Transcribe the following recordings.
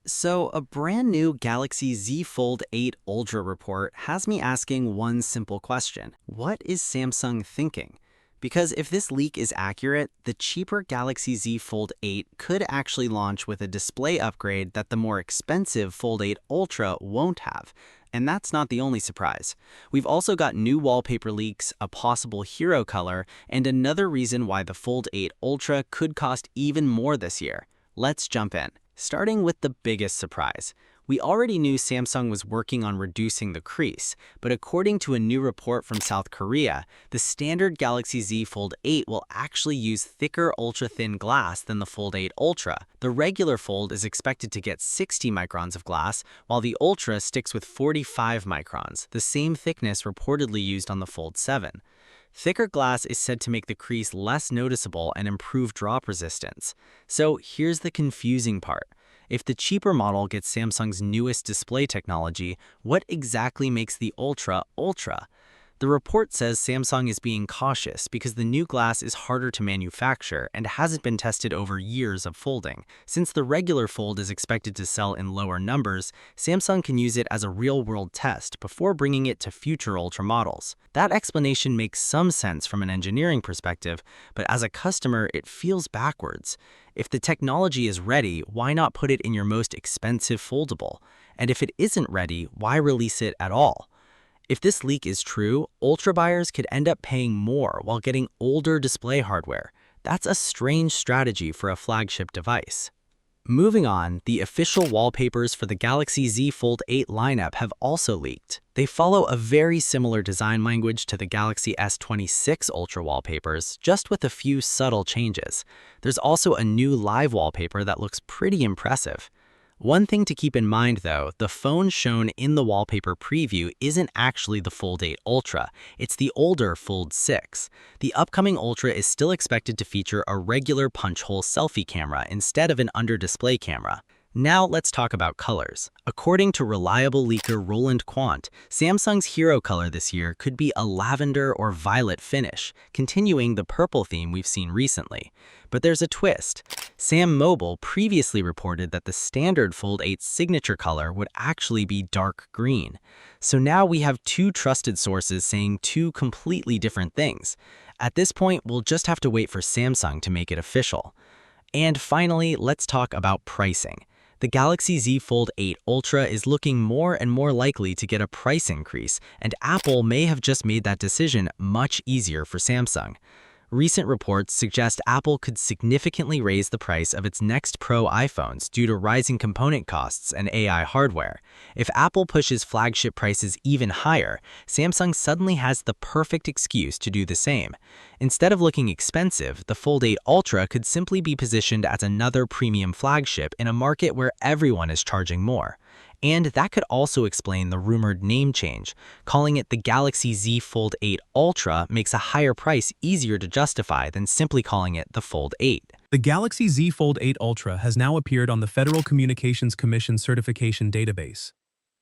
So, a brand new Galaxy Z Fold 8 Ultra report has me asking one simple question. What is Samsung thinking? Because if this leak is accurate, the cheaper Galaxy Z Fold 8 could actually launch with a display upgrade that the more expensive Fold 8 Ultra won't have. And that's not the only surprise. We've also got new wallpaper leaks, a possible hero color, and another reason why the Fold 8 Ultra could cost even more this year. Let's jump in. Starting with the biggest surprise. We already knew Samsung was working on reducing the crease, but according to a new report from South Korea, the standard Galaxy Z Fold 8 will actually use thicker ultra-thin glass than the Fold 8 Ultra. The regular Fold is expected to get 60 microns of glass, while the Ultra sticks with 45 microns, the same thickness reportedly used on the Fold 7. Thicker glass is said to make the crease less noticeable and improve drop resistance. So here's the confusing part. If the cheaper model gets Samsung's newest display technology, what exactly makes the Ultra Ultra? The report says Samsung is being cautious because the new glass is harder to manufacture and hasn't been tested over years of folding. Since the regular Fold is expected to sell in lower numbers, Samsung can use it as a real-world test before bringing it to future Ultra models. That explanation makes some sense from an engineering perspective, but as a customer, it feels backwards. If the technology is ready, why not put it in your most expensive foldable? And if it isn't ready, why release it at all? If this leak is true, Ultra buyers could end up paying more while getting older display hardware. That's a strange strategy for a flagship device. Moving on, the official wallpapers for the Galaxy Z Fold 8 lineup have also leaked. They follow a very similar design language to the Galaxy S26 Ultra wallpapers, just with a few subtle changes. There's also a new live wallpaper that looks pretty impressive. One thing to keep in mind though, the phone shown in the wallpaper preview isn't actually the Fold 8 Ultra, it's the older Fold 6. The upcoming Ultra is still expected to feature a regular punch-hole selfie camera instead of an under-display camera. Now let's talk about colors. According to reliable leaker Roland Quant, Samsung's hero color this year could be a lavender or violet finish, continuing the purple theme we've seen recently. But there's a twist. Sam Mobile previously reported that the standard Fold 8 signature color would actually be dark green. So now we have two trusted sources saying two completely different things. At this point, we'll just have to wait for Samsung to make it official. And finally, let's talk about pricing. The Galaxy Z Fold 8 Ultra is looking more and more likely to get a price increase, and Apple may have just made that decision much easier for Samsung. Recent reports suggest Apple could significantly raise the price of its next Pro iPhones due to rising component costs and AI hardware. If Apple pushes flagship prices even higher, Samsung suddenly has the perfect excuse to do the same. Instead of looking expensive, the Fold 8 Ultra could simply be positioned as another premium flagship in a market where everyone is charging more. And that could also explain the rumored name change. Calling it the Galaxy Z Fold 8 Ultra makes a higher price easier to justify than simply calling it the Fold 8. The Galaxy Z Fold 8 Ultra has now appeared on the Federal Communications Commission certification database,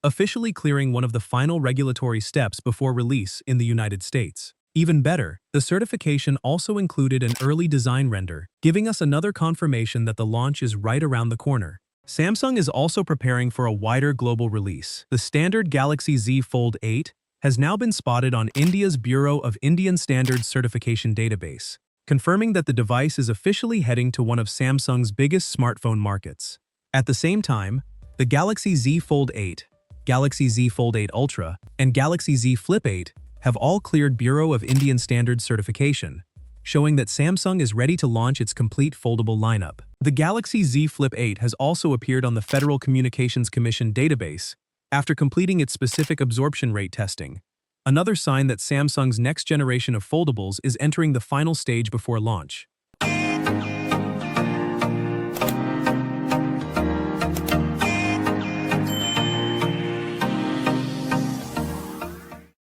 officially clearing one of the final regulatory steps before release in the United States. Even better, the certification also included an early design render, giving us another confirmation that the launch is right around the corner. Samsung is also preparing for a wider global release. The standard Galaxy Z Fold 8 has now been spotted on India's Bureau of Indian Standards certification database, confirming that the device is officially heading to one of Samsung's biggest smartphone markets. At the same time, the Galaxy Z Fold 8, Galaxy Z Fold 8 Ultra, and Galaxy Z Flip 8 have all cleared Bureau of Indian Standards certification, showing that Samsung is ready to launch its complete foldable lineup. The Galaxy Z Flip 8 has also appeared on the Federal Communications Commission database after completing its specific absorption rate testing, another sign that Samsung's next generation of foldables is entering the final stage before launch.